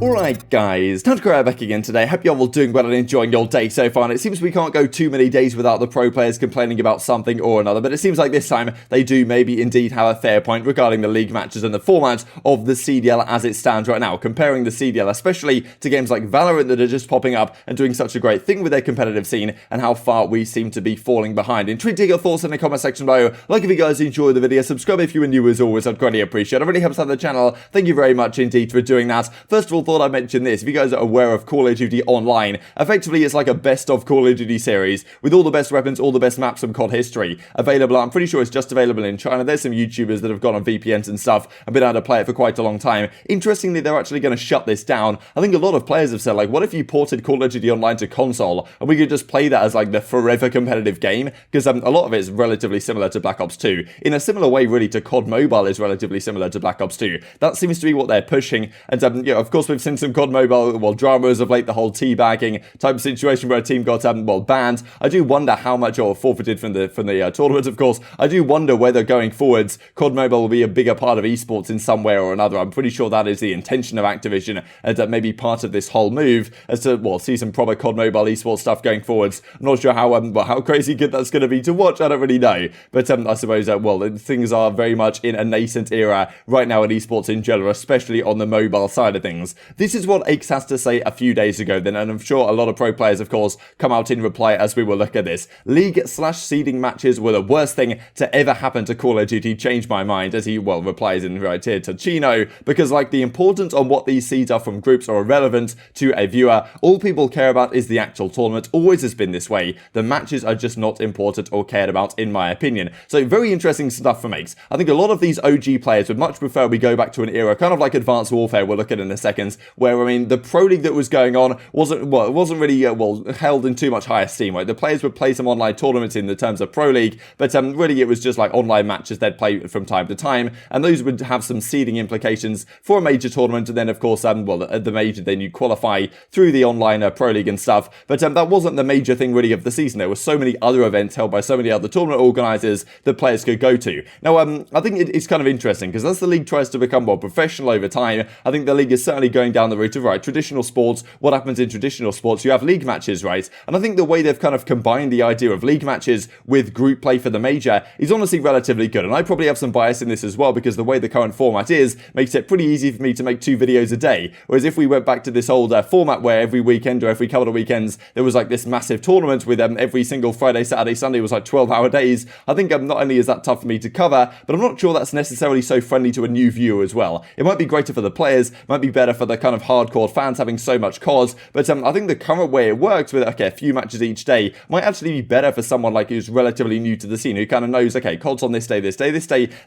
Alright guys, TacticalRab back again today. Hope you're all doing well and enjoying your day so far. And it seems we can't go too many days without the pro players complaining about something or another, but it seems like this time they do maybe indeed have a fair point regarding the league matches and the format of the CDL as it stands right now. Comparing the CDL especially to games like Valorant that are just popping up and doing such a great thing with their competitive scene, and how far we seem to be falling behind. Intrigued your thoughts in the comment section below. Like if you guys enjoy the video, subscribe if you are new as always, I'd greatly appreciate it. It really helps out the channel. Thank you very much indeed for doing that. First of all, thought I'd mention this. If you guys are aware of Call of Duty Online, effectively it's like a best of Call of Duty series with all the best weapons, all the best maps from COD history available. I'm pretty sure it's just available in China. There's some YouTubers that have gone on VPNs and stuff and been able to play it for quite a long time. Interestingly, they're actually going to shut this down. I think a lot of players have said, like, what if you ported Call of Duty Online to console and we could just play that as like the forever competitive game? Because a lot of it is relatively similar to Black Ops 2. In a similar way, really, to COD Mobile is relatively similar to Black Ops 2. That seems to be what they're pushing. And yeah, of course, we've seen some COD Mobile, well, dramas of late, the whole teabagging type of situation where a team got well, banned. I do wonder how much, or forfeited from the tournament, of course. I do wonder whether going forwards COD Mobile will be a bigger part of esports in some way or another. I'm pretty sure that is the intention of Activision, and that may be part of this whole move as to, well, see some proper COD Mobile esports stuff going forwards. I'm not sure how crazy good that's going to be to watch. I don't really know, but I suppose well, things are very much in a nascent era right now in esports in general, especially on the mobile side of things. This is what Aix has to say a few days ago then, and I'm sure a lot of pro players, of course, come out in reply as we will look at this. League/seeding matches were the worst thing to ever happen to Call of Duty. Changed my mind, as he, well, replies in right here to Chino, because like the importance on what these seeds are from groups are irrelevant to a viewer. All people care about is the actual tournament. Always has been this way. The matches are just not important or cared about, in my opinion. So very interesting stuff from Aix. I think a lot of these OG players would much prefer we go back to an era kind of like Advanced Warfare, we'll look at in a second, where, I mean, the pro league that was going on wasn't really held in too much high esteem, right? The players would play some online tournaments in the terms of pro league, but really it was just like online matches they'd play from time to time, and those would have some seeding implications for a major tournament. And then of course the major, then you qualify through the online pro league and stuff, but that wasn't the major thing really of the season. There were so many other events held by so many other tournament organizers that players could go to. Now I think it's kind of interesting, because as the league tries to become more professional over time, I think the league is certainly going down the route of, right, traditional sports. What happens in traditional sports? You have league matches, right? And I think the way they've kind of combined the idea of league matches with group play for the major is honestly relatively good. And I probably have some bias in this as well, because the way the current format is makes it pretty easy for me to make 2 videos a day. Whereas if we went back to this old format where every weekend or every couple of weekends there was like this massive tournament with every single Friday, Saturday, Sunday was like 12-hour days, I think not only is that tough for me to cover, but I'm not sure that's necessarily so friendly to a new viewer as well. It might be greater for the players, might be better for the kind of hardcore fans having so much COD, but I think the current way it works with, okay, a few matches each day might actually be better for someone like who's relatively new to the scene, who kind of knows, okay, COD's on this day,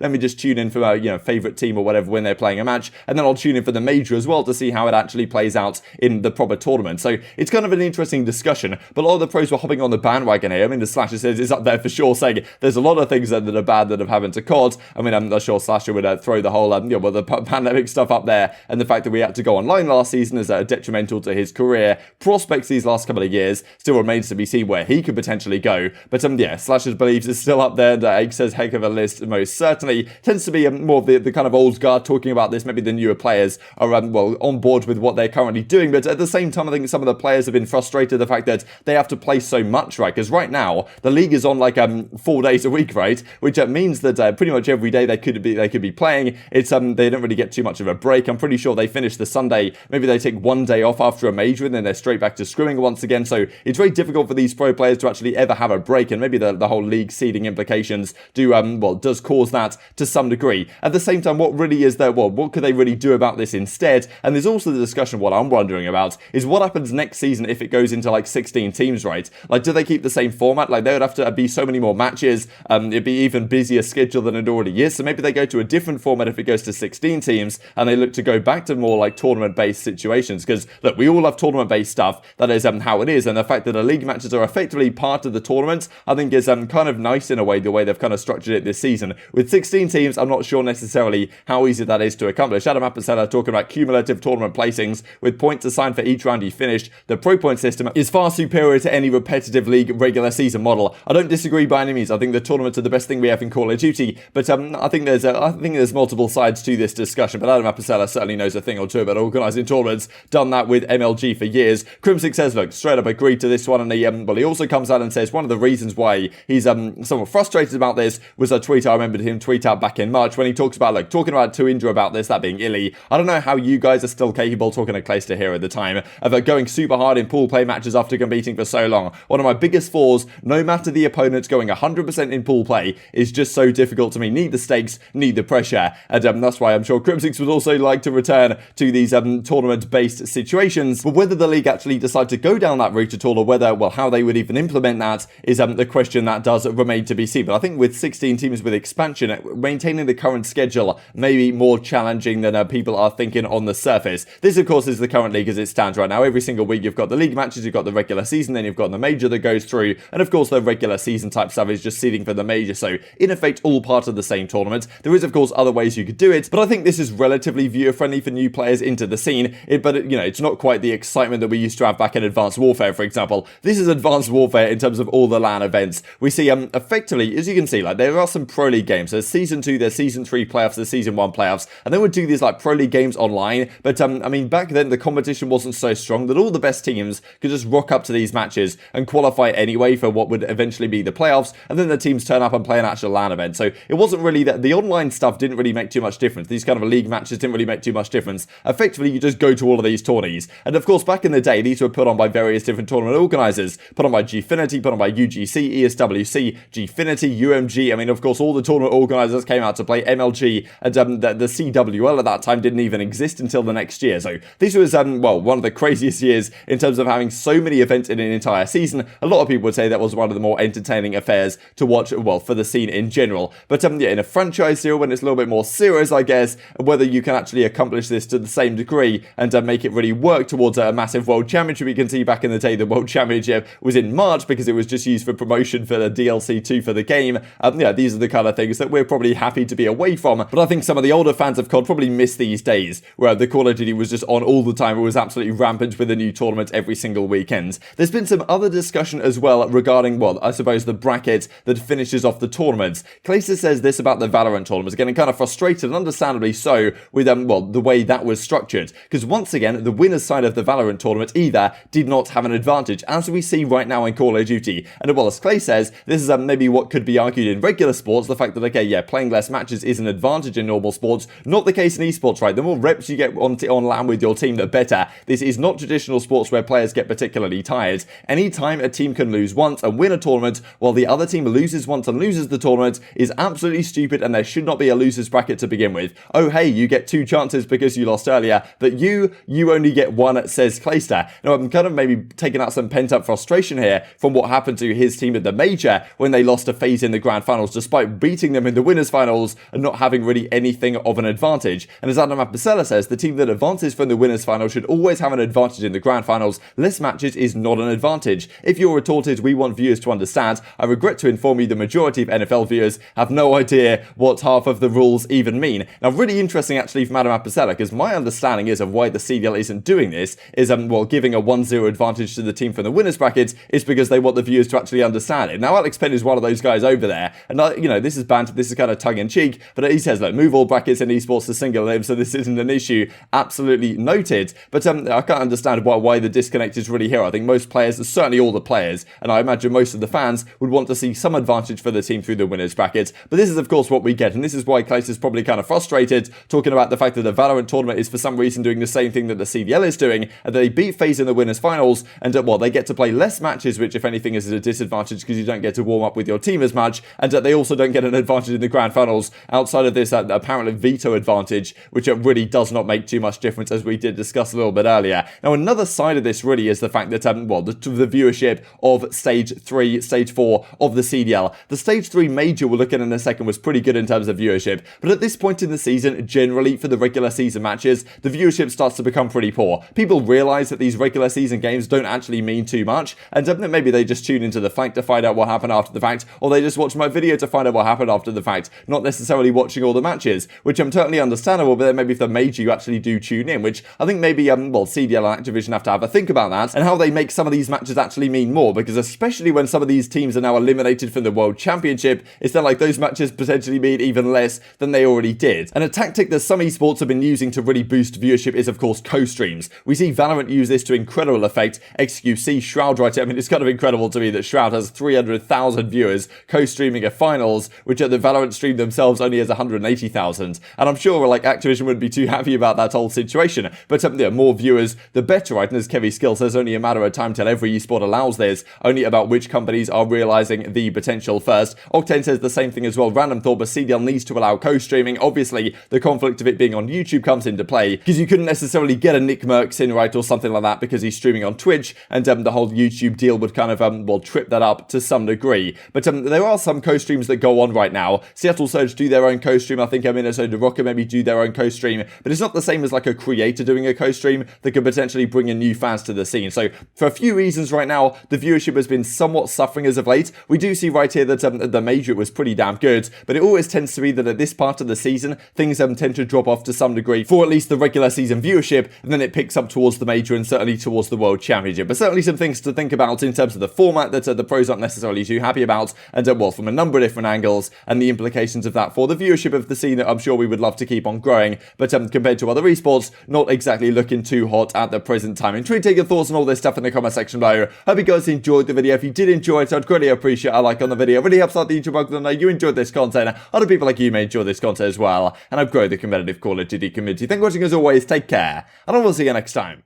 let me just tune in for my, favorite team or whatever when they're playing a match, and then I'll tune in for the major as well to see how it actually plays out in the proper tournament. So it's kind of an interesting discussion, but a lot of the pros were hopping on the bandwagon here. I mean, the Slasher says it's up there for sure, saying there's a lot of things that are bad that have happened to COD. I mean, I'm not sure Slasher would throw the whole, the pandemic stuff up there, and the fact that we had to go online last season is detrimental to his career prospects these last couple of years. Still remains to be seen where he could potentially go, but yeah, Slasher believes it's still up there. Aix says heck of a list, most certainly. Tends to be more of the kind of old guard talking about this. Maybe the newer players are well on board with what they're currently doing, but at the same time I think some of the players have been frustrated the fact that they have to play so much, right? Because right now the league is on like 4 days a week, right? Which means that pretty much every day they could be playing. It's they don't really get too much of a break. I'm pretty sure they finish the Sunday, maybe they take 1 day off after a major, and then they're straight back to scrimming once again. So it's very difficult for these pro players to actually ever have a break, and maybe the whole league seeding implications does cause that to some degree. At the same time, what really is there? Well, what could they really do about this instead? And there's also the discussion. What I'm wondering about is what happens next season if it goes into like 16 teams, right? Like, do they keep the same format? Like, they would have to be so many more matches. It'd be even busier schedule than it already is. So maybe they go to a different format if it goes to 16 teams, and they look to go back to more like tournament-based situations. Because look, we all love tournament-based stuff. That is how it is, and the fact that the league matches are effectively part of the tournament, I think is kind of nice in a way, the way they've kind of structured it this season. With 16 teams, I'm not sure necessarily how easy that is to accomplish. aBeZy talking about cumulative tournament placings with points assigned for each round you finished. The pro point system is far superior to any repetitive league regular season model. I don't disagree by any means. I think the tournaments are the best thing we have in Call of Duty, but I think there's multiple sides to this discussion. But aBeZy certainly knows a thing or two about organising tournaments, done that with MLG for years. Crimsix says, look, straight up agreed to this one, and he also comes out and says one of the reasons why he's somewhat frustrated about this was a tweet I remembered him tweet out back in March when he talks about, look, talking about two injury about this, that being ILLey. I don't know how you guys are still capable, talking to Clayster here at the time, of going super hard in pool play matches after competing for so long. One of my biggest flaws, no matter the opponent, going 100% in pool play is just so difficult to me. Need the stakes, need the pressure, and that's why I'm sure Crimsix would also like to return to these tournament-based situations. But whether the league actually decide to go down that route at all, or whether, well, how they would even implement that is the question that does remain to be seen. But I think with 16 teams with expansion, maintaining the current schedule may be more challenging than people are thinking on the surface. This, of course, is the current league as it stands right now. Every single week you've got the league matches, you've got the regular season, then you've got the major that goes through, and of course the regular season type stuff is just seeding for the major, so in effect all part of the same tournament. There is of course other ways you could do it, but I think this is relatively viewer friendly for new players into the scene, but you know, it's not quite the excitement that we used to have back in Advanced Warfare, for example. This is Advanced Warfare in terms of all the LAN events. We see effectively, as you can see, like there are some Pro League games. There's Season 2, there's Season 3 playoffs, there's Season 1 playoffs, and then we'd do these like Pro League games online, but I mean, back then the competition wasn't so strong that all the best teams could just rock up to these matches and qualify anyway for what would eventually be the playoffs, and then the teams turn up and play an actual LAN event. So it wasn't really that the online stuff didn't really make too much difference. These kind of league matches didn't really make too much difference. Effectively, you just go to all of these tourneys. And of course, back in the day, these were put on by various different tournament organisers. Put on by Gfinity, put on by UGC, ESWC, Gfinity, UMG. I mean, of course, all the tournament organisers came out to play MLG, and the CWL at that time didn't even exist until the next year. So this was, well, one of the craziest years in terms of having so many events in an entire season. A lot of people would say that was one of the more entertaining affairs to watch, well, for the scene in general. But yeah, in a franchise deal, when it's a little bit more serious, I guess, whether you can actually accomplish this to the same degree and make it really work towards a massive world championship. You can see back in the day, the world championship was in March because it was just used for promotion for the DLC 2 for the game. Yeah, these are the kind of things that we're probably happy to be away from. But I think some of the older fans of COD probably miss these days where the Call of Duty was just on all the time. It was absolutely rampant with a new tournament every single weekend. There's been some other discussion as well regarding, well, I suppose the bracket that finishes off the tournaments. Clayster says this about the Valorant tournaments, getting kind of frustrated, and understandably so, with well, the way that was structured. Because once again, the winner's side of the Valorant tournament either did not have an advantage, as we see right now in Call of Duty. And well, as Clay says, this is maybe what could be argued in regular sports, the fact that, okay, yeah, playing less matches is an advantage in normal sports. Not the case in esports, right? The more reps you get on LAN with your team, the better. This is not traditional sports where players get particularly tired. Anytime a team can lose once and win a tournament, while the other team loses once and loses the tournament, is absolutely stupid, and there should not be a loser's bracket to begin with. Oh, hey, you get 2 chances because you lost earlier, but you only get 1, says Clayster. Now, I'm kind of maybe taking out some pent-up frustration here from what happened to his team at the major when they lost to FaZe in the grand finals, despite beating them in the winners finals and not having really anything of an advantage. And as aBeZy says, the team that advances from the winners final should always have an advantage in the grand finals. Less matches is not an advantage. If your retort is, we want viewers to understand, I regret to inform you the majority of NFL viewers have no idea what half of the rules even mean. Now, really interesting actually from aBeZy, because my understanding is of why the CDL isn't doing this is, well, giving a 1-0 advantage to the team from the winners brackets is because they want the viewers to actually understand it. Now, Alex Penn is one of those guys over there, and you know, this is banter, this is kind of tongue-in-cheek, but he says, look, move all brackets in esports to single limb, so this isn't an issue. Absolutely noted. But I can't understand why the disconnect is really here. I think most players, certainly all the players, and I imagine most of the fans, would want to see some advantage for the team through the winners brackets. But this is, of course, what we get, and this is why Clayster is probably kind of frustrated, talking about the fact that the Valorant tournament is for some reason doing the same thing that the CDL is doing, and they beat FaZe in the winners finals, and well, they get to play less matches, which if anything is a disadvantage because you don't get to warm up with your team as much, and they also don't get an advantage in the grand finals outside of this apparently veto advantage, which really does not make too much difference, as we did discuss a little bit earlier. Now, another side of this really is the fact that well, the viewership of stage 3, stage 4 of the CDL. The stage 3 major we'll look at in a second was pretty good in terms of viewership, but at this point in the season, generally for the regular season matches, the viewership starts to become pretty poor. People realize that these regular season games don't actually mean too much, and maybe they just tune into the fight to find out what happened after the fact, or they just watch my video to find out what happened after the fact, not necessarily watching all the matches, which I'm totally understandable. But then maybe if the major you actually do tune in, which I think maybe well, CDL and Activision have to have a think about that, and how they make some of these matches actually mean more, because especially when some of these teams are now eliminated from the World Championship, it's then like those matches potentially mean even less than they already did. And a tactic that some esports have been using to really boost boost viewership is, of course, co-streams. We see Valorant use this to incredible effect. XQC, Shroud right here. I mean, it's kind of incredible to me that Shroud has 300,000 viewers co-streaming a finals, which at the Valorant stream themselves only has 180,000. And I'm sure, like, Activision wouldn't be too happy about that whole situation. But yeah, more viewers, the better, right? And as Kevy Skill says, only a matter of time till every esport allows this, only about which companies are realizing the potential first. Octane says the same thing as well. Random thought, but CDL needs to allow co-streaming. Obviously, the conflict of it being on YouTube comes into play, because you couldn't necessarily get a Nick Merckx in, right, or something like that, because he's streaming on Twitch, and the whole YouTube deal would kind of, well, trip that up to some degree. But there are some co-streams that go on right now. Seattle Surge do their own co-stream. I think Minnesota Rokkr maybe do their own co-stream, but it's not the same as like a creator doing a co-stream that could potentially bring in new fans to the scene. So for a few reasons right now, the viewership has been somewhat suffering as of late. We do see right here that the major was pretty damn good, but it always tends to be that at this part of the season, things tend to drop off to some degree for at least the regular season viewership, and then it picks up towards the major and certainly towards the World Championship. But certainly some things to think about in terms of the format that the pros aren't necessarily too happy about, and well, from a number of different angles, and the implications of that for the viewership of the scene that I'm sure we would love to keep on growing, but compared to other esports, not exactly looking too hot at the present time. And try to take your thoughts on all this stuff in the comment section below. Hope you guys enjoyed the video. If you did enjoy it, I'd greatly appreciate a like on the video. It really helps out the YouTube algorithm. Know you enjoyed this content. Other people like you may enjoy this content as well, and I've grown the competitive Call of Duty community. Thank you for watching as always. Take care, and I will see you next time.